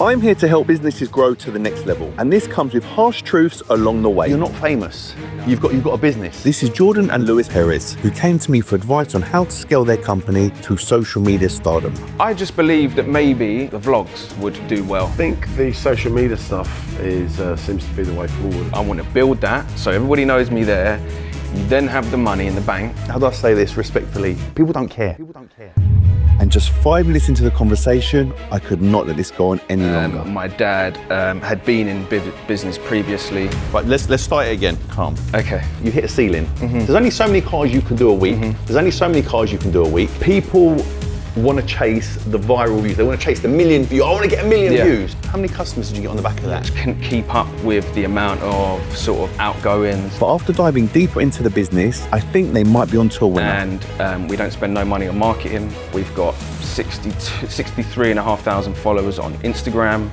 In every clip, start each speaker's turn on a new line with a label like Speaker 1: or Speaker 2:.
Speaker 1: I'm here to help businesses grow to the next level, and this comes with harsh truths along the way.
Speaker 2: You're not famous. You've got a business.
Speaker 1: This is Jordan and Lewis Perez, who came to me for advice on how to scale their company to social media stardom.
Speaker 3: I just believe that maybe the vlogs would do well.
Speaker 4: I think the social media stuff seems to be the way forward.
Speaker 3: I want to build that so everybody knows me there. You then have the money in the bank.
Speaker 2: How do I say this respectfully? People don't care. People don't care.
Speaker 1: And just 5 minutes into the conversation, I could not let this go on any longer.
Speaker 3: My dad had been in business previously.
Speaker 2: Right, let's start it again. Calm.
Speaker 3: Okay.
Speaker 2: You hit a ceiling. There's only so many cars you can do a week. There's only so many cars you can do a week. People want to chase the viral views. They want to chase the million views. I want to get a million views. How many customers did you get on the back of that?
Speaker 3: Couldn't keep up with the amount of sort of outgoings.
Speaker 1: But after diving deeper into the business, I think they might be onto a winner.
Speaker 3: And we don't spend no money on marketing. We've got 63,500 followers on Instagram.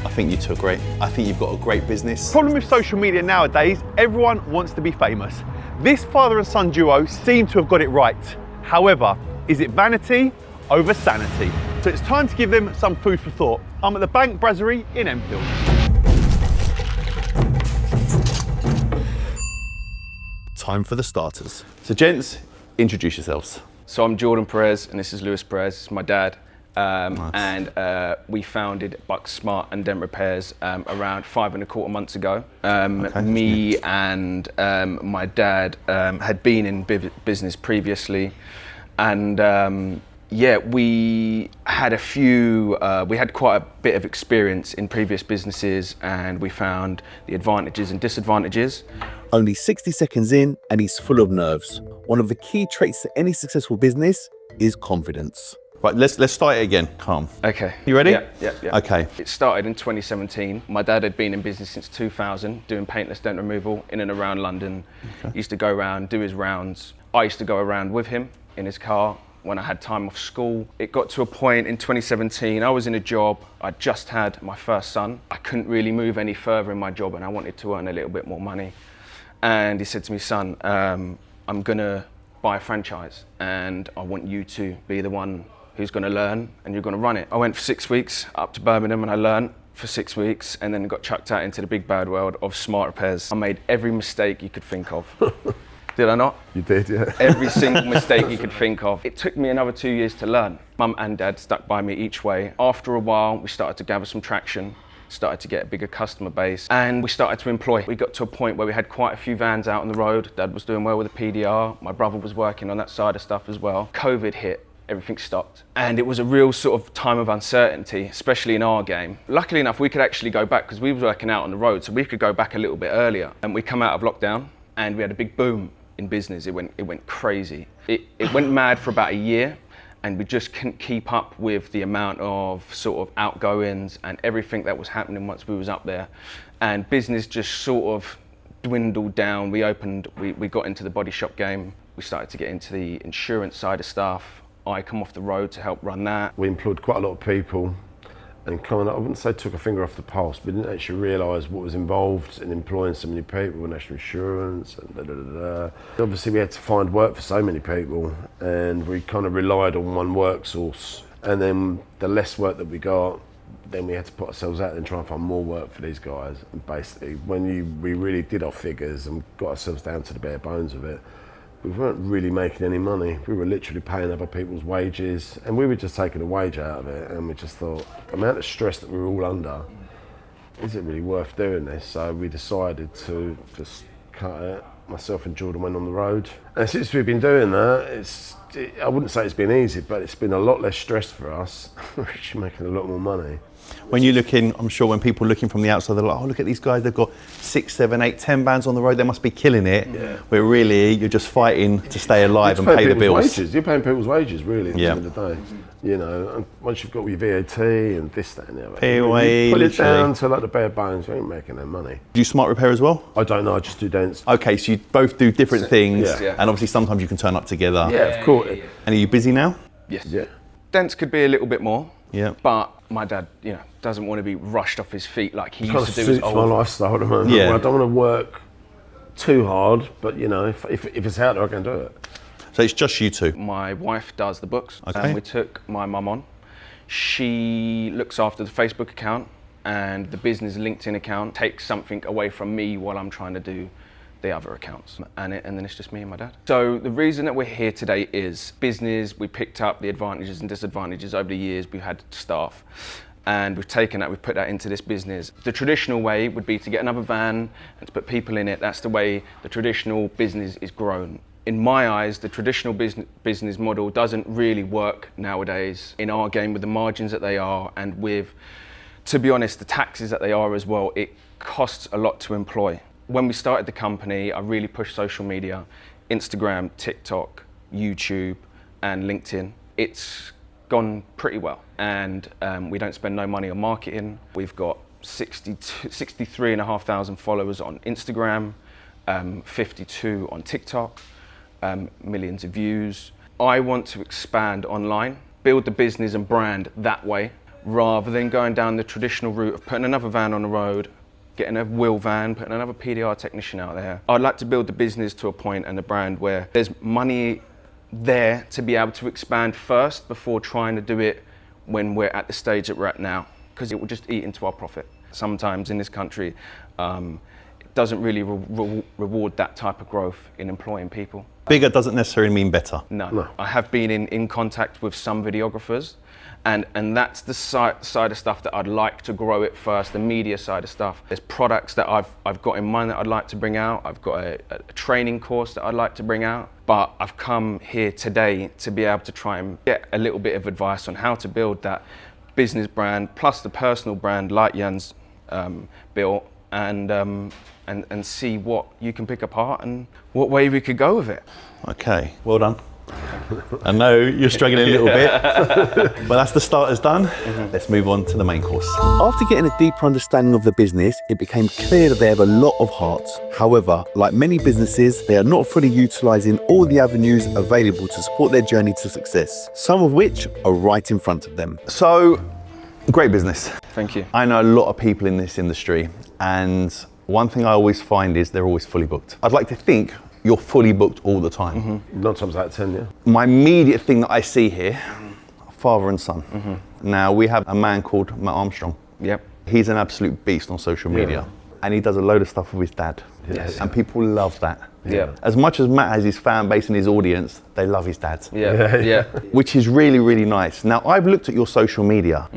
Speaker 2: I think you two are great. I think you've got a great business.
Speaker 5: Problem with social media nowadays, everyone wants to be famous. This father and son duo seem to have got it right. However, is it vanity over sanity? So it's time to give them some food for thought. I'm at the Banc Brasserie in Enfield.
Speaker 1: Time for the starters.
Speaker 2: So gents, introduce yourselves.
Speaker 3: So I'm Jordan Perez and this is Lewis Perez, this is my dad.
Speaker 2: Nice.
Speaker 3: And we founded Buck Smart and Dent Repairs around 5.25 months ago. Me and my dad had been in business previously, and we had we had quite a bit of experience in previous businesses, and we found the advantages and disadvantages.
Speaker 1: Only 60 seconds in, and he's full of nerves. One of the key traits to any successful business is confidence.
Speaker 2: Right, let's start it again. Calm.
Speaker 3: Okay.
Speaker 2: You ready?
Speaker 3: Yeah.
Speaker 2: Okay.
Speaker 3: It started in 2017. My dad had been in business since 2000, doing paintless dent removal in and around London.
Speaker 2: Okay.
Speaker 3: He used to go around, do his rounds. I used to go around with him in his car when I had time off school. It got to a point in 2017, I was in a job, I just had my first son. I couldn't really move any further in my job and I wanted to earn a little bit more money. And he said to me, son, I'm gonna buy a franchise and I want you to be the one who's gonna learn and you're gonna run it. I went for 6 weeks up to Birmingham and I learned for 6 weeks and then got chucked out into the big bad world of smart repairs. I made every mistake you could think of. Did I not?
Speaker 4: You did, yeah.
Speaker 3: Every single mistake you could think of. It took me another 2 years to learn. Mum and dad stuck by me each way. After a while, we started to gather some traction, started to get a bigger customer base, and we started to employ. We got to a point where we had quite a few vans out on the road. Dad was doing well with the PDR. My brother was working on that side of stuff as well. COVID hit. Everything stopped. And it was a real sort of time of uncertainty, especially in our game. Luckily enough, we could actually go back because we were working out on the road, so we could go back a little bit earlier. And we come out of lockdown and we had a big boom in business. It went crazy. It went mad for about a year and we just couldn't keep up with the amount of sort of outgoings and everything that was happening once we was up there. And business just sort of dwindled down. We got into the body shop game. We started to get into the insurance side of stuff. I come off the road to help run that.
Speaker 4: We employed quite a lot of people and kind of, I wouldn't say took a finger off the pulse, but didn't actually realise what was involved in employing so many people with national insurance and Obviously we had to find work for so many people and we kind of relied on one work source, and then the less work that we got, then we had to put ourselves out there and try and find more work for these guys. And basically when we really did our figures and got ourselves down to the bare bones of it, we weren't really making any money. We were literally paying other people's wages and we were just taking a wage out of it, and we just thought, the amount of stress that we were all under, is it really worth doing this? So we decided to just cut it. Myself and Jordan went on the road. And since we've been doing that, I wouldn't say it's been easy, but it's been a lot less stress for us. We're actually making a lot more money.
Speaker 2: When you're looking, I'm sure when people are looking from the outside, they're like, oh, look at these guys, they've got 6, 7, 8, 10 bands on the road, they must be killing it. Yeah. Where really, you're just fighting to stay alive and pay the bills.
Speaker 4: Wages. You're paying people's wages, really, at the end of the day. You know, and once you've got your VAT and this, that, and the other,
Speaker 2: POA,
Speaker 4: put it down to like the bare bones, you ain't making no money.
Speaker 2: Do you smart repair as well?
Speaker 4: I don't know, I just do dents.
Speaker 2: Okay, so you both do different things,
Speaker 4: Yeah.
Speaker 2: and obviously sometimes you can turn up together.
Speaker 4: Yeah, of course.
Speaker 2: And are you busy now?
Speaker 3: Yes.
Speaker 4: Yeah.
Speaker 3: Dents could be a little bit more.
Speaker 2: Yeah.
Speaker 3: But my dad, doesn't want to be rushed off his feet like he
Speaker 4: Kind
Speaker 3: used
Speaker 4: of
Speaker 3: to do as
Speaker 4: suits
Speaker 3: old.
Speaker 4: my lifestyle at the moment.
Speaker 2: Yeah.
Speaker 4: Well, I don't want to work too hard, but if it's out there, I can do it.
Speaker 2: So it's just you two?
Speaker 3: My wife does the books.
Speaker 2: Okay.
Speaker 3: We took my mum on. She looks after the Facebook account and the business LinkedIn account takes something away from me while I'm trying to do the other accounts. And then it's just me and my dad. So the reason that we're here today is business. We picked up the advantages and disadvantages over the years. We've had staff. And we've taken that, we've put that into this business. The traditional way would be to get another van and to put people in it. That's the way the traditional business is grown. In my eyes, the traditional business model doesn't really work nowadays in our game with the margins that they are and with, to be honest, the taxes that they are as well. It costs a lot to employ. When we started the company, I really pushed social media, Instagram, TikTok, YouTube, and LinkedIn. It's gone pretty well, and we don't spend no money on marketing. We've got 63,500 followers on Instagram, 52 on TikTok, millions of views. I want to expand online, build the business and brand that way, rather than going down the traditional route of putting another van on the road, getting a wheel van, putting another PDR technician out there. I'd like to build the business to a point and the brand where there's money there to be able to expand first before trying to do it when we're at the stage that we're at now, because it will just eat into our profit. Sometimes in this country, it doesn't really reward that type of growth in employing people.
Speaker 2: Bigger doesn't necessarily mean better.
Speaker 3: No. I have been in contact with some videographers, and that's the side of stuff that I'd like to grow it first, the media side of stuff. There's products that I've got in mind that I'd like to bring out. I've got a training course that I'd like to bring out, but I've come here today to be able to try and get a little bit of advice on how to build that business brand plus the personal brand like Jan's built, and see what you can pick apart and what way we could go with it.
Speaker 2: Okay, well done. I know you're struggling a little bit, but that's the starters done. Let's move on to the main course.
Speaker 1: After getting a deeper understanding of the business, it became clear that they have a lot of heart. However, like many businesses, they are not fully utilising all the avenues available to support their journey to success, some of which are right in front of them.
Speaker 2: So, great business.
Speaker 3: Thank you.
Speaker 2: I know a lot of people in this industry, and one thing I always find is they're always fully booked. I'd like to think you're fully booked all the time.
Speaker 4: 9 times out of 10, yeah.
Speaker 2: My immediate thing that I see here, father and son. Now we have a man called Matt Armstrong.
Speaker 3: Yep.
Speaker 2: He's an absolute beast on social media, and he does a load of stuff with his dad.
Speaker 3: Yes.
Speaker 2: And people love that.
Speaker 3: Yeah.
Speaker 2: As much as Matt has his fan base and his audience, they love his dad.
Speaker 3: Yeah.
Speaker 2: Which is really, really nice. Now, I've looked at your social media.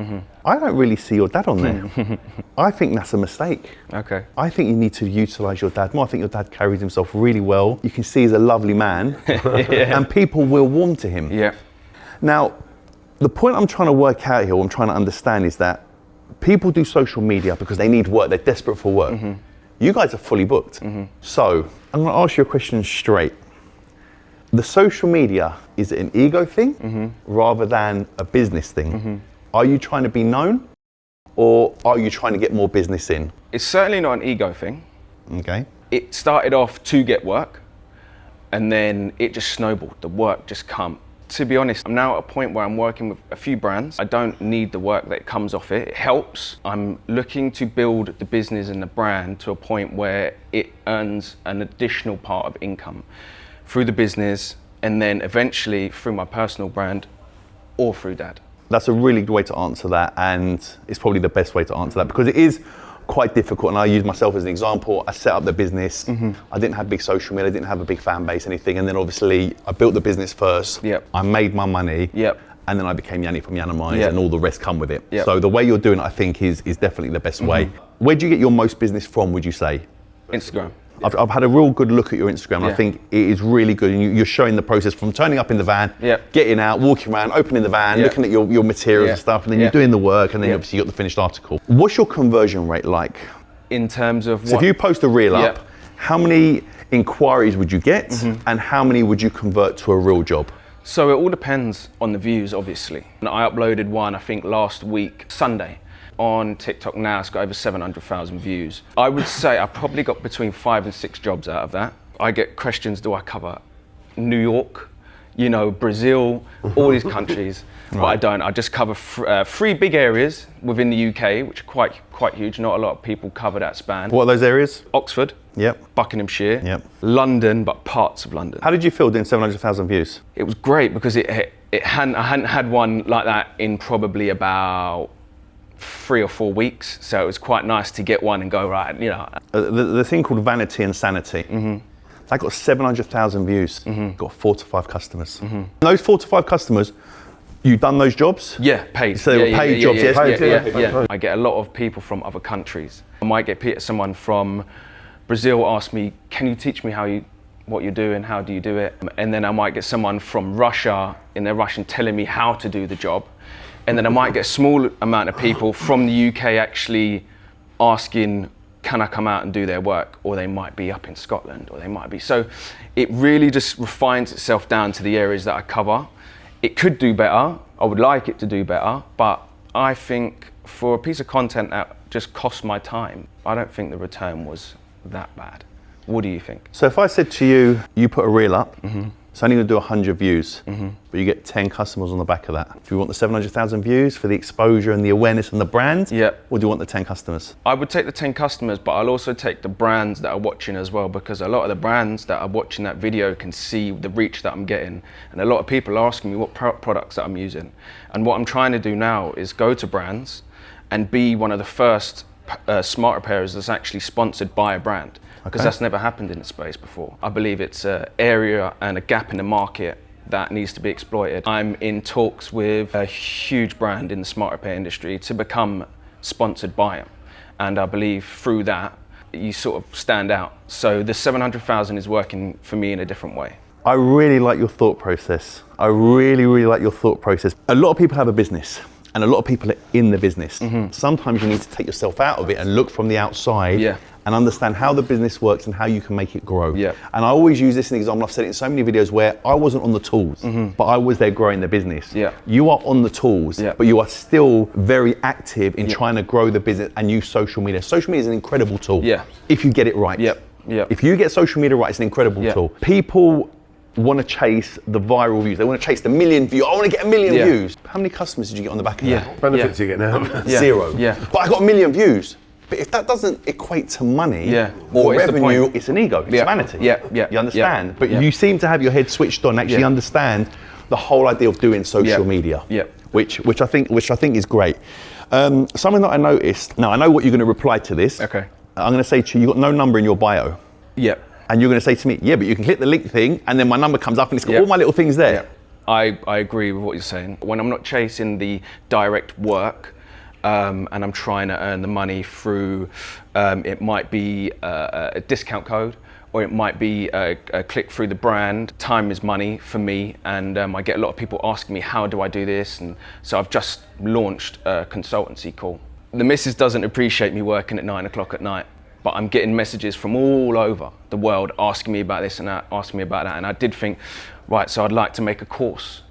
Speaker 2: I don't really see your dad on there. I think that's a mistake.
Speaker 3: Okay.
Speaker 2: I think you need to utilise your dad more. I think your dad carries himself really well. You can see he's a lovely man, and people will warm to him.
Speaker 3: Yeah.
Speaker 2: Now, the point I'm trying to work out here, what I'm trying to understand is that people do social media because they need work, they're desperate for work. You guys are fully booked. So, I'm gonna ask you a question straight. The social media, is it an ego thing rather than a business thing? Are you trying to be known, or are you trying to get more business in?
Speaker 3: It's certainly not an ego thing.
Speaker 2: Okay.
Speaker 3: It started off to get work, and then it just snowballed. The work just come. To be honest, I'm now at a point where I'm working with a few brands. I don't need the work that comes off it. It helps. I'm looking to build the business and the brand to a point where it earns an additional part of income through the business, and then eventually through my personal brand or through Dad.
Speaker 2: That's a really good way to answer that, and it's probably the best way to answer that, because it is quite difficult, and I use myself as an example. I set up the business. I didn't have big social media, I didn't have a big fan base, anything, and then obviously I built the business first.
Speaker 3: Yep.
Speaker 2: I made my money.
Speaker 3: Yep.
Speaker 2: And then I became Yanni from Yiannimize,
Speaker 3: Yep.
Speaker 2: and all the rest come with it.
Speaker 3: Yep.
Speaker 2: So the way you're doing it, I think, is definitely the best way. Where do you get your most business from, would you say?
Speaker 3: Instagram.
Speaker 2: I've had a real good look at your Instagram. And I
Speaker 3: Yeah.
Speaker 2: think it is really good. And you're showing the process from turning up in the van,
Speaker 3: Yep.
Speaker 2: getting out, walking around, opening the van,
Speaker 3: Yep.
Speaker 2: looking at your materials
Speaker 3: Yeah.
Speaker 2: and stuff, and then
Speaker 3: Yeah.
Speaker 2: you're doing the work, and then
Speaker 3: Yep.
Speaker 2: obviously you got the finished article. What's your conversion rate like?
Speaker 3: In terms of
Speaker 2: So if you post a reel up,
Speaker 3: Yep.
Speaker 2: how many inquiries would you get, and how many would you convert to a real job?
Speaker 3: So it all depends on the views, obviously. And I uploaded one, I think, last week, Sunday. On TikTok now, it's got over 700,000 views. I would say I probably got between 5 and 6 jobs out of that. I get questions, do I cover New York, Brazil, all these countries? But I don't. I just cover 3 big areas within the UK, which are quite huge. Not a lot of people cover that span.
Speaker 2: What are those areas?
Speaker 3: Oxford,
Speaker 2: Yep.
Speaker 3: Buckinghamshire,
Speaker 2: Yep.
Speaker 3: London, but parts of London.
Speaker 2: How did you feel doing 700,000 views?
Speaker 3: It was great because I hadn't had one like that in probably about 3 or 4 weeks, so it was quite nice to get one and go, right, you know.
Speaker 2: The thing called Vanity and Sanity, they got 700,000 views, got 4 to 5 customers. Those 4 to 5 customers, you done those jobs?
Speaker 3: Yeah, paid.
Speaker 2: So they were paid jobs, yes?
Speaker 3: Yeah. I get a lot of people from other countries. I might get someone from Brazil ask me, can you teach me what you do and how do you do it? And then I might get someone from Russia in their Russian telling me how to do the job. And then I might get a small amount of people from the UK actually asking, can I come out and do their work? Or they might be up in Scotland, or they might be. So it really just refines itself down to the areas that I cover. It could do better. I would like it to do better, but I think for a piece of content that just cost my time, I don't think the return was that bad. What do you think?
Speaker 2: So if I said to you, you put a reel up, it's only going to do 100 views, but you get 10 customers on the back of that. Do you want the 700,000 views for the exposure and the awareness and the brand?
Speaker 3: Yeah.
Speaker 2: Or do you want the 10 customers?
Speaker 3: I would take the 10 customers, but I'll also take the brands that are watching as well, because a lot of the brands that are watching that video can see the reach that I'm getting. And a lot of people are asking me what products that I'm using. And what I'm trying to do now is go to brands and be one of the first smart repairers that's actually sponsored by a brand. Because that's never happened in the space before. I believe it's an area and a gap in the market that needs to be exploited. I'm in talks with a huge brand in the smart repair industry to become sponsored by them. And I believe through that, you sort of stand out. So the 700,000 is working for me in a different way.
Speaker 2: I really like your thought process. I really, really like your thought process. A lot of people have a business. And a lot of people are in the business. Sometimes you need to take yourself out of it and look from the outside and understand how the business works and how you can make it grow.
Speaker 3: Yeah.
Speaker 2: And I always use this as an example. I've said it in so many videos where I wasn't on the tools, but I was there growing the business.
Speaker 3: Yeah.
Speaker 2: You are on the tools, but you are still very active in trying to grow the business and use social media. Social media is an incredible tool if you get it right. If you get social media right, it's an incredible tool. People want to chase the viral views. They want to chase the million views. I want to get a million views. How many customers did you get on the back of that?
Speaker 4: Benefits you get now.
Speaker 2: 0. But I got a million views. But if that doesn't equate to money or revenue, it's an ego, it's vanity. You understand? But you seem to have your head switched on, actually understand the whole idea of doing social media, which I think is great. Something that I noticed, now I know what you're going to reply to this.
Speaker 3: Okay.
Speaker 2: I'm going to say to you, you've got no number in your bio. And you're going to say to me, yeah, but you can click the link thing and then my number comes up and it's got all my little things there.
Speaker 3: I agree with what you're saying. When I'm not chasing the direct work and I'm trying to earn the money through, it might be a discount code or it might be a click through the brand. Time is money for me, and I get a lot of people asking me, how do I do this? And so I've just launched a consultancy call. The missus doesn't appreciate me working at 9 o'clock at night. But I'm getting messages from all over the world asking me about this and that, asking me about that. And I did think, right, so I'd like to make a course.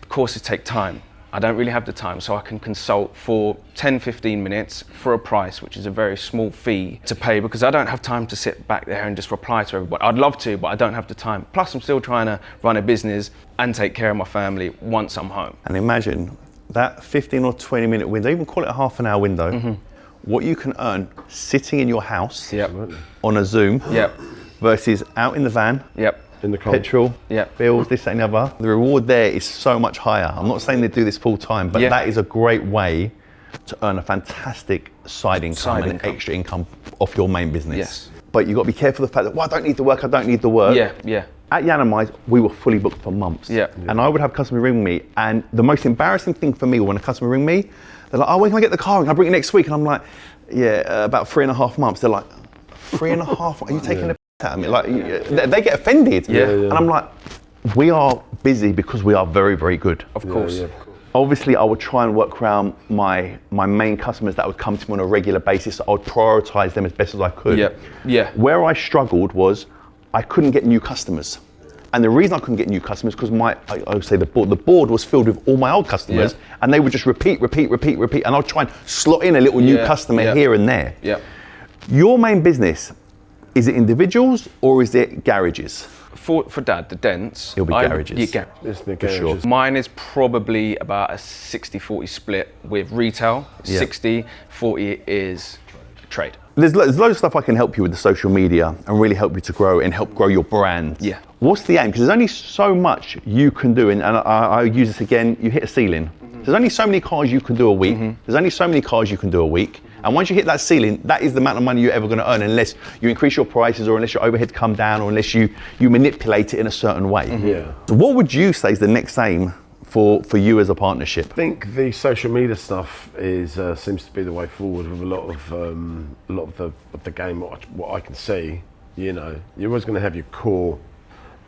Speaker 3: Courses take time. I don't really have the time, so I can consult for 10, 15 minutes for a price, which is a very small fee to pay, because I don't have time to sit back there and just reply to everybody. I'd love to, but I don't have the time. Plus, I'm still trying to run a business and take care of my family once I'm home.
Speaker 2: And imagine that 15 or 20 minute window, even call it a half an hour window, what you can earn sitting in your house on a Zoom versus out in the van,
Speaker 4: in the cold.
Speaker 2: petrol, bills, this, that, and the other. The reward there is so much higher. I'm not saying they do this full time, but that is a great way to earn a fantastic side income and extra income off your main business. But you've got to be careful of the fact that, well, I don't need the work, At Yiannimize, we were fully booked for months. And I would have customers ring me, and the most embarrassing thing for me when a customer ring me, they're like, oh, when can I get the car? Can I bring it next week? And I'm like, about 3.5 months. They're like, 3.5? Are you taking the piss out of me? Like, they get offended. And I'm like, we are busy because we are very, very good.
Speaker 3: Of course.
Speaker 2: Obviously, I would try and work around my main customers that would come to me on a regular basis. I would prioritize them as best as I could. Where I struggled was I couldn't get new customers. And the reason I couldn't get new customers because I would say the board was filled with all my old customers, and they would just repeat. And I'd try and slot in a little new customer here and there. Your main business, is it individuals or is it garages?
Speaker 3: For Dad, the dents.
Speaker 2: It'll be garages.
Speaker 4: It's the
Speaker 2: For sure.
Speaker 3: Mine is probably about a 60-40 split with retail. 60-40 is trade.
Speaker 2: There's loads of stuff I can help you with the social media and really help you to grow and help grow your brand. What's the aim? Because there's only so much you can do, and I use this again, you hit a ceiling. There's only so many cars you can do a week. There's only so many cars you can do a week. And once you hit that ceiling, that is the amount of money you're ever going to earn, unless you increase your prices, or unless your overheads come down, or unless you manipulate it in a certain way.
Speaker 4: Yeah.
Speaker 2: So what would you say is the next aim for you as a partnership?
Speaker 4: I think the social media stuff is seems to be the way forward with a lot of the game. What I can see, you know, you're always going to have your core,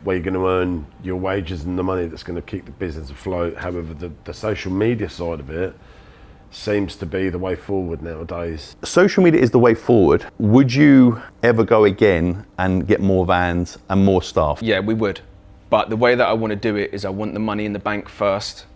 Speaker 4: where you're going to earn your wages and the money that's going to keep the business afloat. However, the social media side of it seems to be the way forward nowadays.
Speaker 2: Social media is the way forward. Would you ever go again and get more vans and more staff?
Speaker 3: Yeah, we would. But the way that I want to do it is I want the money in the bank first.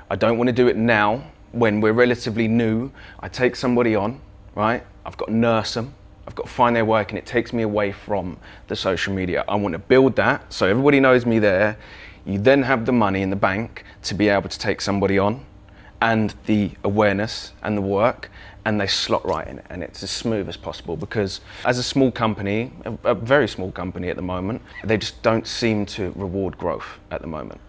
Speaker 3: I don't want to do it now when we're relatively new. I take somebody on, right? I've got to nurse them. I've got to find their work, and it takes me away from the social media. I want to build that so everybody knows me there. You then have the money in the bank to be able to take somebody on, and the awareness and the work, and they slot right in it, and it's as smooth as possible. Because as a small company, a very small company at the moment, they just don't seem to reward growth at the moment.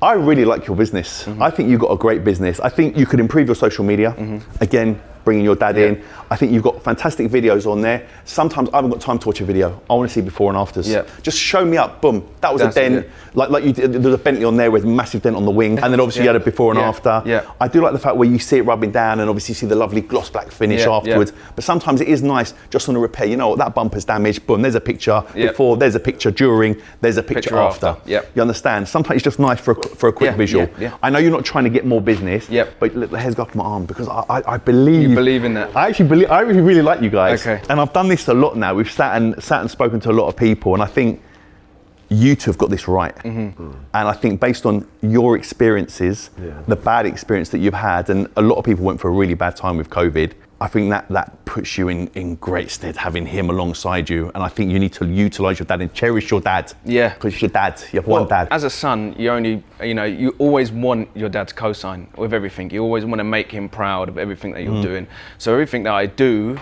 Speaker 2: I really like your business. I think you've got a great business. I think you could improve your social media. Again, bringing your dad in. I think you've got fantastic videos on there. Sometimes I haven't got time to watch a video. I want to see before and afters. Just show me up, boom. That was
Speaker 3: That's
Speaker 2: a dent. Like you did, there was a Bentley on there with a massive dent on the wing. And then obviously you had a before and after. I do like the fact where you see it rubbing down, and obviously you see the lovely gloss black finish afterwards. But sometimes it is nice just on a repair. You know what, that bumper's damaged, boom, there's a picture before, there's a picture during, there's a picture after. You understand? Sometimes it's just nice for a quick visual. I know you're not trying to get more business, but let the hairs go up my arm, because I believe.
Speaker 3: You believe in that?
Speaker 2: I really like you guys.
Speaker 3: Okay.
Speaker 2: And I've done this a lot now. We've sat and spoken to a lot of people, and I think you two have got this right. And I think based on your experiences, the bad experience that you've had, and a lot of people went for a really bad time with COVID, I think that puts you in great stead, having him alongside you. And I think you need to utilise your dad and cherish your dad. Because it's your dad. You have one dad.
Speaker 3: As a son, you always want your dad's cosign with everything. You always want to make him proud of everything that you're doing. So everything that I do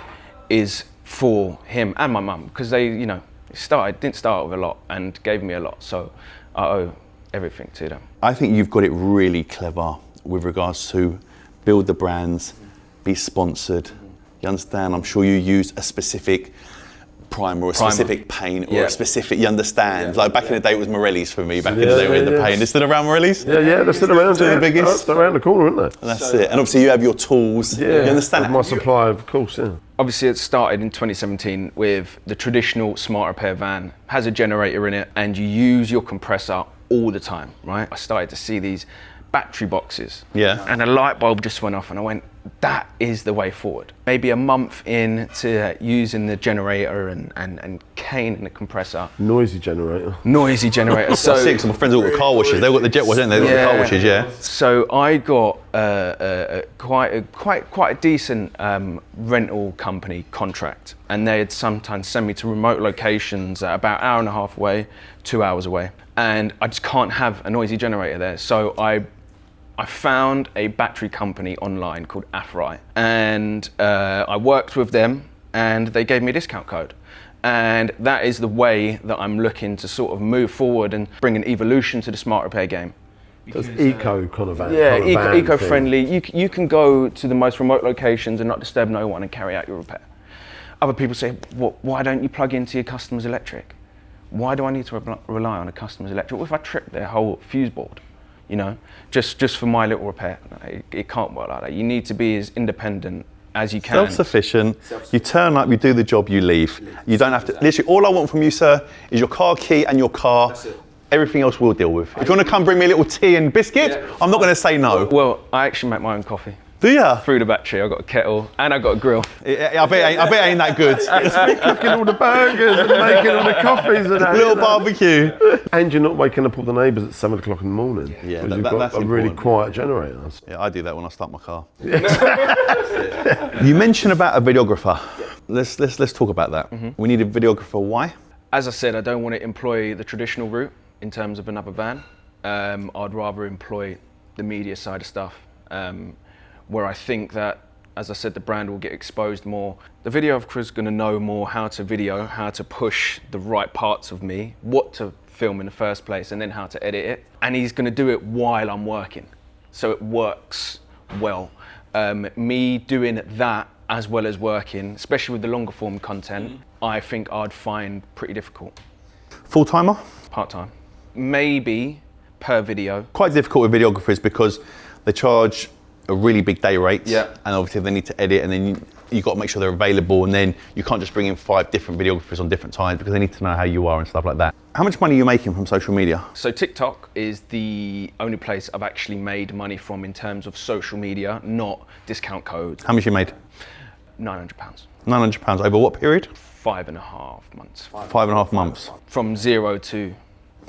Speaker 3: is for him and my mum, because they, didn't start with a lot and gave me a lot. So I owe everything to them.
Speaker 2: I think you've got it really clever with regards to build the brands, be sponsored. You understand? I'm sure you use a specific primer or a specific paint or a specific, you understand? Like back in the day it was Morelli's for me, back in the day with the paint. They're still around, Morelli's?
Speaker 4: Yeah, they're still around.
Speaker 2: Still the biggest?
Speaker 4: They're around the corner, aren't they?
Speaker 2: That's it. And obviously you have your tools. You understand?
Speaker 4: My supply, of course,
Speaker 3: Obviously it started in 2017 with the traditional smart repair van, has a generator in it, and you use your compressor all the time, right? I started to see these battery boxes. And a light bulb just went off, and I went, that is the way forward. Maybe a month into using the generator and cane and the compressor.
Speaker 4: Noisy generator.
Speaker 2: So six of my friends all got car washes. They've got the jet wash, haven't they? They've got the car washes,
Speaker 3: So I got quite a decent rental company contract, and they'd sometimes send me to remote locations about an hour and a half away, 2 hours away, and I just can't have a noisy generator there. So I found a battery company online called Afri, and I worked with them, and they gave me a discount code. And that is the way that I'm looking to sort of move forward and bring an evolution to the smart repair game.
Speaker 4: Because, eco kind of van.
Speaker 3: Eco-friendly. You can go to the most remote locations and not disturb no one and carry out your repair. Other people say, why don't you plug into your customer's electric? Why do I need to rely on a customer's electric? What if I trip their whole fuse board? Just for my little repair. It can't work like that. You need to be as independent as you can.
Speaker 2: Self-sufficient. You turn up, you do the job, you leave. You don't have to, literally all I want from you, sir, is your car key and your car. That's it. Everything else we'll deal with. If you want to come bring me a little tea and biscuit, I'm not going to say no.
Speaker 3: Well, I actually make my own coffee.
Speaker 2: Do ya?
Speaker 3: Through the battery, I've got a kettle and I've got a grill.
Speaker 2: I bet it ain't that good.
Speaker 4: Cooking all the burgers and making all the coffees and that.
Speaker 2: Little barbecue.
Speaker 4: And you're not waking up all the neighbours at 7 o'clock in the morning.
Speaker 2: Yeah,
Speaker 4: you've got a really quiet generator.
Speaker 2: Yeah, I do that when I start my car. You mentioned about a videographer. Let's talk about that. We need a videographer. Why?
Speaker 3: As I said, I don't want to employ the traditional route in terms of another van. I'd rather employ the media side of stuff. Where I think that, as I said, the brand will get exposed more. The videographer is going to know more how to video, how to push the right parts of me, what to film in the first place, and then how to edit it. And he's going to do it while I'm working, so it works well. Me doing that as well as working, especially with the longer form content, I think I'd find pretty difficult.
Speaker 2: Full-timer?
Speaker 3: Part-time. Maybe per video.
Speaker 2: Quite difficult with videographers because they charge a really big day rate.
Speaker 3: Yeah.
Speaker 2: And obviously they need to edit, and then you got to make sure they're available, and then you can't just bring in 5 different videographers on different times because they need to know how you are and stuff like that. How much money are you making from social media?
Speaker 3: So TikTok is the only place I've actually made money from in terms of social media, not discount codes.
Speaker 2: How much you made?
Speaker 3: £900.
Speaker 2: £900 over what period?
Speaker 3: 5.5 months.
Speaker 2: 5.5 months.
Speaker 3: From 0 to...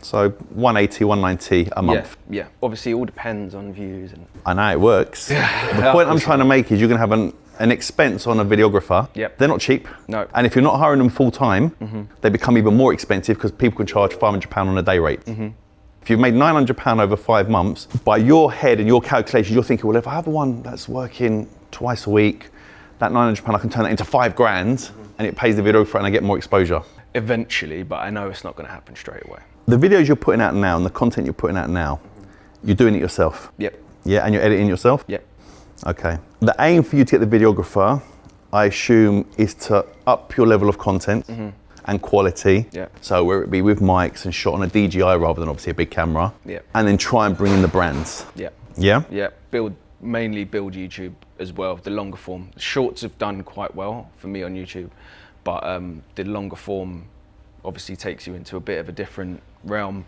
Speaker 2: So 180, 190 a month.
Speaker 3: Yeah. Obviously it all depends on views. And
Speaker 2: I know it works. The point I'm trying to make is you're going to have an expense on a videographer.
Speaker 3: Yep.
Speaker 2: They're not cheap.
Speaker 3: No.
Speaker 2: And if you're not hiring them full time, they become even more expensive because people can charge £500 on a day rate. If you've made £900 over 5 months, by your head and your calculations, you're thinking, well, if I have one that's working twice a week, that £900 I can turn that into £5,000 and it pays the videographer and I get more exposure.
Speaker 3: eventually, but I know it's not going to happen straight away.
Speaker 2: The videos you're putting out now and the content you're putting out now, you're doing it yourself?
Speaker 3: Yep.
Speaker 2: Yeah, and you're editing yourself?
Speaker 3: Yep.
Speaker 2: Okay. The aim for you to get the videographer, I assume, is to up your level of content and quality.
Speaker 3: Yeah.
Speaker 2: So whether it be with mics and shot on a DJI rather than obviously a big camera.
Speaker 3: Yeah.
Speaker 2: And then try and bring in the brands.
Speaker 3: Yeah.
Speaker 2: Yeah?
Speaker 3: Yeah. Mainly build YouTube as well, the longer form. Shorts have done quite well for me on YouTube, but the longer form obviously takes you into a bit of a different realm,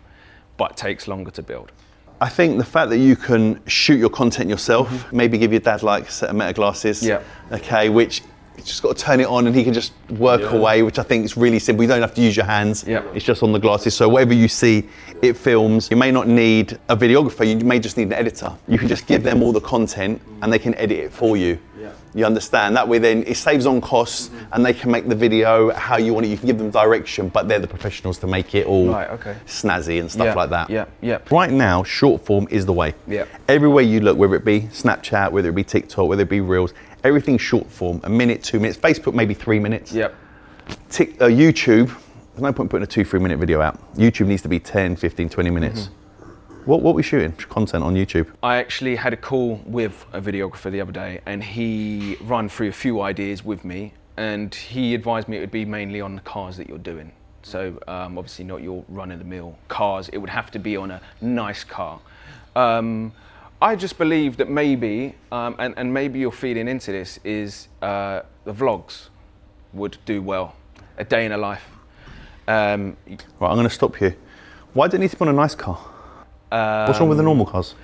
Speaker 3: but takes longer to build.
Speaker 2: I think the fact that you can shoot your content yourself, maybe give your dad like a set of meta glasses,
Speaker 3: Yeah.
Speaker 2: okay, which you just got to turn it on and he can just work away, which I think is really simple. You don't have to use your hands,
Speaker 3: Yeah.
Speaker 2: It's just on the glasses. So whatever you see, it films. You may not need a videographer, you may just need an editor. You can just give them all the content and they can edit it for you. You understand? That way then it saves on costs and they can make the video how you want it. You can give them direction, but they're the professionals to make it all snazzy and stuff like that.
Speaker 3: Yeah.
Speaker 2: Right now, short form is the way.
Speaker 3: Yeah.
Speaker 2: Everywhere you look, whether it be Snapchat, whether it be TikTok, whether it be Reels, everything's short form, a minute, 2 minutes. Facebook, maybe 3 minutes.
Speaker 3: Yep.
Speaker 2: YouTube, there's no point putting a 2-3 minute video out. YouTube needs to be 10, 15, 20 minutes. What we shooting? Content on YouTube?
Speaker 3: I actually had a call with a videographer the other day and he ran through a few ideas with me and he advised me it would be mainly on the cars that you're doing. So obviously not your run-of-the-mill cars, it would have to be on a nice car. I just believe that maybe, and maybe you're feeding into this, is the vlogs would do well. A day in a life.
Speaker 2: Right, I'm going to stop you. Why do it need to be on a nice car? What's wrong with the normal cars?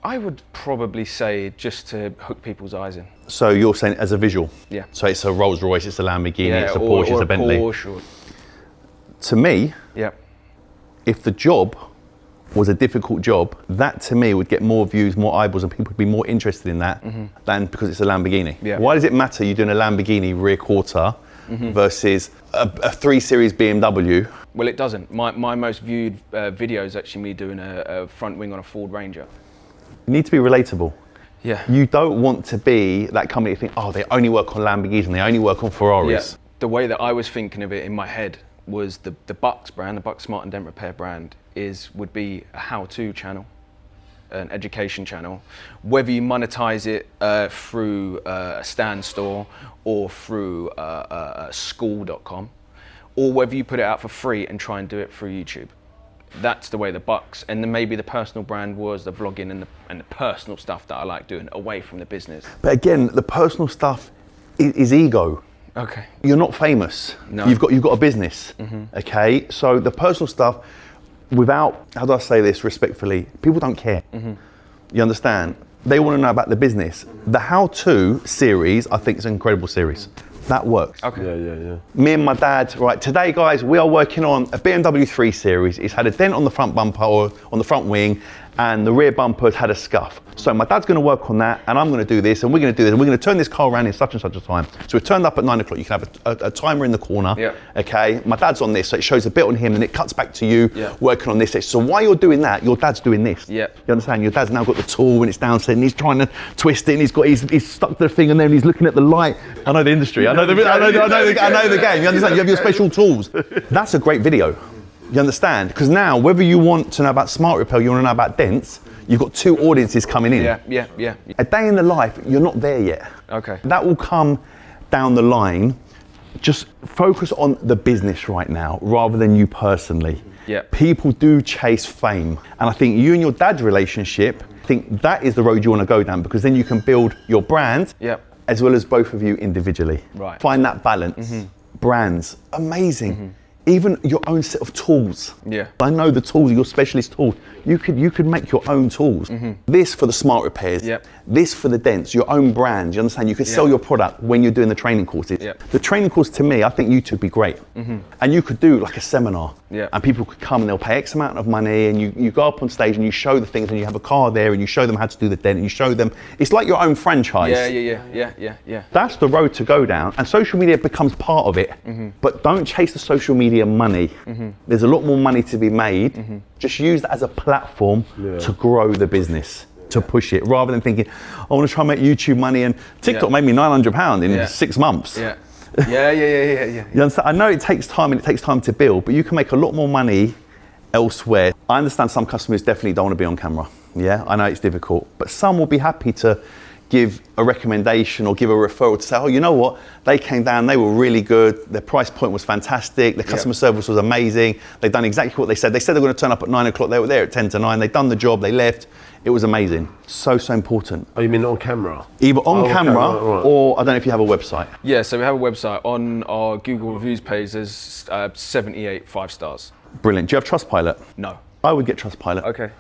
Speaker 3: I would probably say just to hook people's eyes in.
Speaker 2: So you're saying as a visual?
Speaker 3: Yeah.
Speaker 2: So it's a Rolls Royce, it's a Lamborghini, it's a
Speaker 3: or
Speaker 2: Porsche, it's a Bentley.
Speaker 3: Porsche.
Speaker 2: To me,
Speaker 3: Yeah.
Speaker 2: if the job was a difficult job, that to me would get more views, more eyeballs, and people would be more interested in that than because it's a Lamborghini.
Speaker 3: Yeah.
Speaker 2: Why does it matter you're doing a Lamborghini rear quarter versus a 3 Series BMW?
Speaker 3: Well, it doesn't. My most viewed video is actually me doing a front wing on a Ford Ranger.
Speaker 2: You need to be relatable.
Speaker 3: Yeah.
Speaker 2: You don't want to be that company that think, oh, they only work on Lamborghinis and they only work on Ferraris.
Speaker 3: Yeah. The way that I was thinking of it in my head was the Bucks brand, the Bucks Smart and Dent Repair brand, would be a how-to channel, an education channel. Whether you monetize it through a stand store or through school.com, or whether you put it out for free and try and do it through YouTube. That's the way the Bucks, and then maybe the personal brand was the vlogging and the personal stuff that I like doing away from the business.
Speaker 2: But again, the personal stuff is ego.
Speaker 3: Okay.
Speaker 2: You're not famous.
Speaker 3: No.
Speaker 2: You've got a business. Okay, so the personal stuff, without, how do I say this respectfully, people don't care. You understand? They want to know about the business. The how-to series, I think, is an incredible series. That works.
Speaker 3: Okay.
Speaker 4: Yeah.
Speaker 2: Me and my dad, right, today guys, we are working on a BMW 3 Series. It's had a dent on the front bumper or on the front wing, and the rear bumper has had a scuff. So my dad's gonna work on that, and I'm gonna do this, and we're gonna do this, and we're gonna turn this car around in such and such a time. So we've turned up at 9 o'clock, you can have a timer in the corner, okay? My dad's on this, so it shows a bit on him, and it cuts back to you working on this. So while you're doing that, your dad's doing this. You understand? Your dad's now got the tool, and it's downstairs, and he's trying to twist it, and he's stuck the thing in there, and he's looking at the light. I know the industry, I know the game, you understand? You have your special tools. That's a great video. You understand? Because now, whether you want to know about smart repair, you want to know about dents, You've got two audiences coming in.
Speaker 3: Yeah.
Speaker 2: A day in the life, you're not there yet.
Speaker 3: Okay.
Speaker 2: That will come down the line. Just focus on the business right now rather than you personally.
Speaker 3: Yeah.
Speaker 2: People do chase fame. And I think you and your dad's relationship, I think that is the road you want to go down, because then you can build your brand as well as both of you individually.
Speaker 3: Right.
Speaker 2: Find that balance. Brands, amazing. Even your own set of tools.
Speaker 3: Yeah.
Speaker 2: I know the tools, your specialist tools. You could make your own tools. This for the smart repairs.
Speaker 3: Yep.
Speaker 2: This for the dents, your own brand. You understand? You could sell your product when you're doing the training courses.
Speaker 3: Yep.
Speaker 2: The training course, to me, I think you two would be great. And you could do like a seminar.
Speaker 3: Yep.
Speaker 2: And people could come and they'll pay X amount of money, and you go up on stage and you show the things, and you have a car there and you show them how to do the dent, and you show them. It's like your own franchise.
Speaker 3: Yeah.
Speaker 2: That's the road to go down, and social media becomes part of it. But don't chase the social media money. There's a lot more money to be made. Just use that as a platform to grow the business, to push it, rather than thinking, I want to try and make YouTube money, and TikTok made me £900 in 6 months.
Speaker 3: Yeah.
Speaker 2: You understand? I know it takes time, and it takes time to build, but you can make a lot more money elsewhere. I understand some customers definitely don't want to be on camera. Yeah, I know it's difficult, but some will be happy to give a recommendation or give a referral to say, oh, you know what, they came down, they were really good, their price point was fantastic, the customer service was amazing, they've done exactly what they said. They said they were going to turn up at 9 o'clock, they were there at 10 to 9, they'd done the job, they left. It was amazing. So important.
Speaker 4: Oh, you mean on camera?
Speaker 2: Either on camera
Speaker 4: right.
Speaker 2: or I don't know if you have a website.
Speaker 3: Yeah, so we have a website. On our Google reviews page, there's 78 5 stars.
Speaker 2: Brilliant. Do you have Trustpilot?
Speaker 3: No.
Speaker 2: I would get Trustpilot.
Speaker 3: Okay.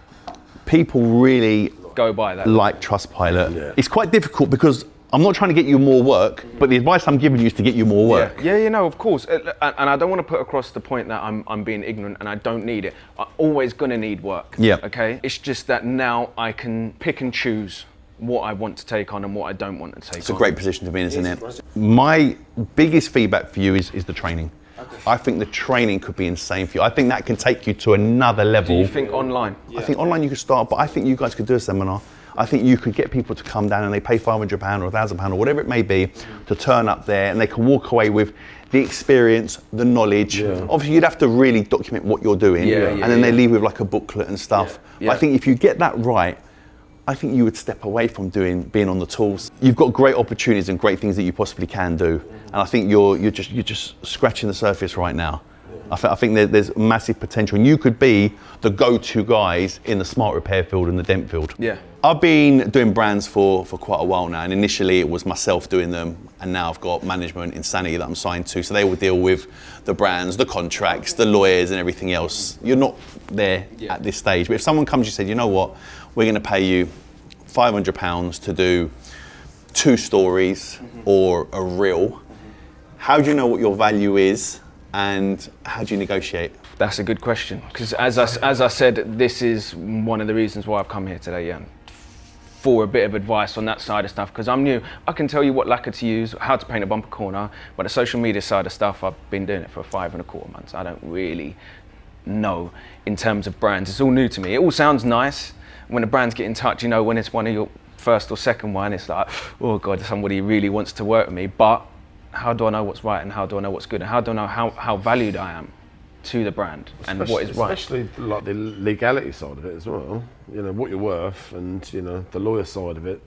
Speaker 2: People really
Speaker 3: Go by that.
Speaker 2: like Trustpilot. Yeah. It's quite difficult because I'm not trying to get you more work, but the advice I'm giving you is to get you more work.
Speaker 3: Yeah, you know, of course. And I don't want to put across the point that I'm being ignorant and I don't need it. I'm always going to need work.
Speaker 2: Yeah.
Speaker 3: Okay? It's just that now I can pick and choose what I want to take on and what I don't want to take on.
Speaker 2: It's a great position to be in, isn't it? My biggest feedback for you is the training. I think the training could be insane for you. I think that can take you to another level.
Speaker 3: Do you think online?
Speaker 2: I think online you could start, but I think you guys could do a seminar. I think you could get people to come down and they pay £500 or £1,000 or whatever it may be to turn up there, and they can walk away with the experience, the knowledge. Obviously you'd have to really document what you're doing, and then they leave with like a booklet and stuff. But I think if you get that right, I think you would step away from being on the tools. You've got great opportunities and great things that you possibly can do, and I think you're just scratching the surface right now. I think there's massive potential, and you could be the go-to guys in the smart repair field and the dent field.
Speaker 3: Yeah.
Speaker 2: I've been doing brands for quite a while now, and initially it was myself doing them, and now I've got management Insanity that I'm signed to, so they will deal with the brands, the contracts, the lawyers and everything else. You're not there at this stage, but if someone comes and said, you know what, we're going to pay you £500 to do 2 stories or a reel, how do you know what your value is? And how do you negotiate?
Speaker 3: That's a good question, because as I said, this is one of the reasons why I've come here today, Jan, for a bit of advice on that side of stuff, because I'm new. I can tell you what lacquer to use, how to paint a bumper corner, but the social media side of stuff, I've been doing it for 5.25 months. I don't really know in terms of brands. It's all new to me. It all sounds nice when the brands get in touch, you know, when it's one of your first or second one, it's like, oh God, somebody really wants to work with me, but how do I know what's right, and how do I know what's good, and how do I know how valued I am to the brand and what is right?
Speaker 4: Especially like the legality side of it as well. You know, what you're worth, and you know, the lawyer side of it.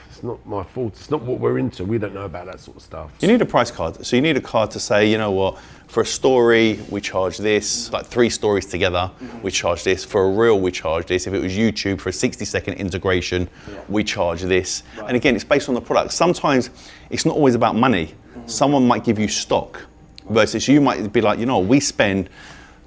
Speaker 4: It's not my fault. It's not what we're into. We don't know about that sort of stuff.
Speaker 2: You need a price card. So you need a card to say, you know what, for a story, we charge this. Like 3 stories together, we charge this. For a reel, we charge this. If it was YouTube, for a 60-second integration, we charge this. Right. And again, it's based on the product. Sometimes it's not always about money. Someone might give you stock versus you might be like, you know, we spend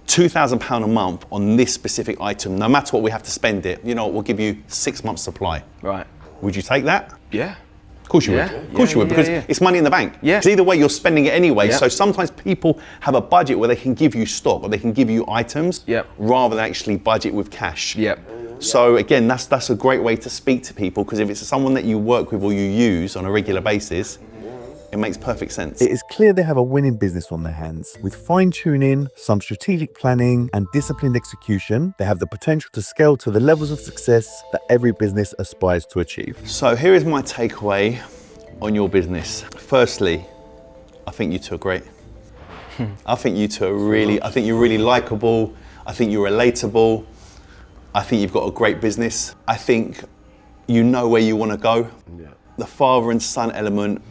Speaker 2: £2,000 a month on this specific item. No matter what we have to spend it, you know, we'll give you 6 months supply.
Speaker 3: Right.
Speaker 2: Would you take that?
Speaker 3: Yeah.
Speaker 2: Of course you would. Of course you would, because it's money in the bank.
Speaker 3: Yeah.
Speaker 2: 'Cause either way, you're spending it anyway. So sometimes people have a budget where they can give you stock or they can give you items rather than actually budget with cash. So again, that's a great way to speak to people, because if it's someone that you work with or you use on a regular basis, it makes perfect sense.
Speaker 1: It is clear they have a winning business on their hands. With fine-tuning, some strategic planning and disciplined execution, they have the potential to scale to the levels of success that every business aspires to achieve.
Speaker 2: So here is my takeaway on your business. Firstly, I think you two are great. I think you two are really, I think you're really likable. I think you're relatable. I think you've got a great business. I think you know where you want to go.
Speaker 4: Yeah.
Speaker 2: The father and son element,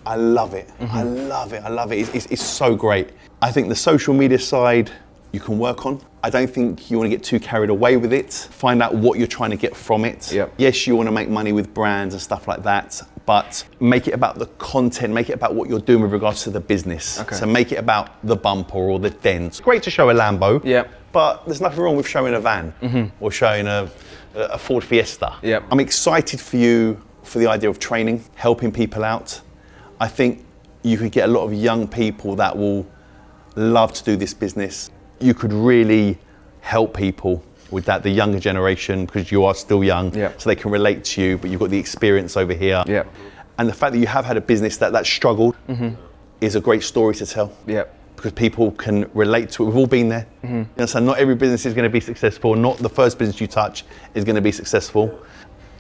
Speaker 2: I love it. I love it. I love it. It's so great. I think the social media side you can work on. I don't think you want to get too carried away with it. Find out what you're trying to get from it.
Speaker 3: Yep.
Speaker 2: Yes, you want to make money with brands and stuff like that, but make it about the content, make it about what you're doing with regards to the business.
Speaker 3: Okay.
Speaker 2: So make it about the bumper or the dent. It's great to show a Lambo,
Speaker 3: Yep.
Speaker 2: but there's nothing wrong with showing a van or showing a Ford Fiesta.
Speaker 3: Yep.
Speaker 2: I'm excited for you for the idea of training, helping people out. I think you could get a lot of young people that will love to do this business. You could really help people with that, the younger generation, because you are still young,
Speaker 3: Yep.
Speaker 2: so they can relate to you, but you've got the experience over here.
Speaker 3: Yep.
Speaker 2: And the fact that you have had a business that struggled is a great story to tell.
Speaker 3: Yep.
Speaker 2: Because people can relate to it. We've all been there. You know, so not every business is going to be successful. Not the first business you touch is going to be successful.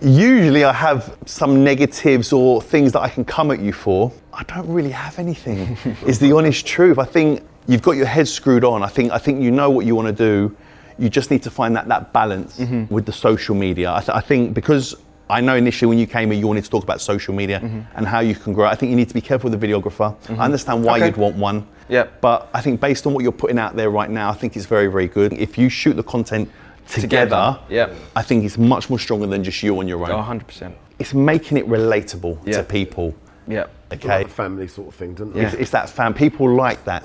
Speaker 2: Usually I have some negatives or things that I can come at you for. I don't really have anything, is the honest truth. I think you've got your head screwed on. I think you know what you want to do. You just need to find that balance with the social media. I think because I know initially when you came here, you wanted to talk about social media and how you can grow. I think you need to be careful with the videographer. I understand why you'd want one.
Speaker 3: Yep.
Speaker 2: But I think based on what you're putting out there right now, I think it's very, very good. If you shoot the content together,
Speaker 3: Yep.
Speaker 2: I think it's much more stronger than just you on your own.
Speaker 3: Oh, 100%.
Speaker 2: It's making it relatable to
Speaker 3: Yeah.
Speaker 2: people.
Speaker 3: Yep.
Speaker 2: Okay.
Speaker 4: Like a family sort of thing, doesn't it?
Speaker 2: It's that fan. People like that.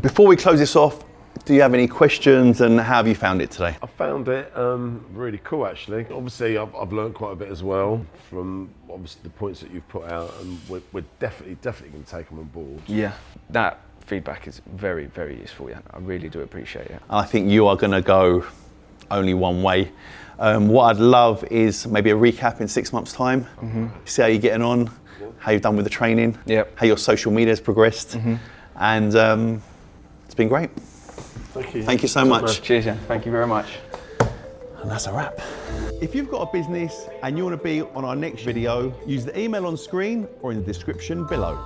Speaker 2: Before we close this off, do you have any questions and how have you found it today?
Speaker 4: I found it really cool, actually. Obviously, I've learned quite a bit as well from obviously the points that you've put out, and we're definitely going to take them on board.
Speaker 3: Yeah. That feedback is very, very useful. Yeah. I really do appreciate it.
Speaker 2: I think you are going to go only one way. What I'd love is maybe a recap in 6 months' time. See how you're getting on, how you've done with the training,
Speaker 3: Yep.
Speaker 2: how your social media has progressed, and it's been great.
Speaker 4: Thank you.
Speaker 2: Thank you so much.
Speaker 3: Cheers, yeah. Thank you very much.
Speaker 2: And that's a wrap. If you've got a business and you want to be on our next video, use the email on screen or in the description below.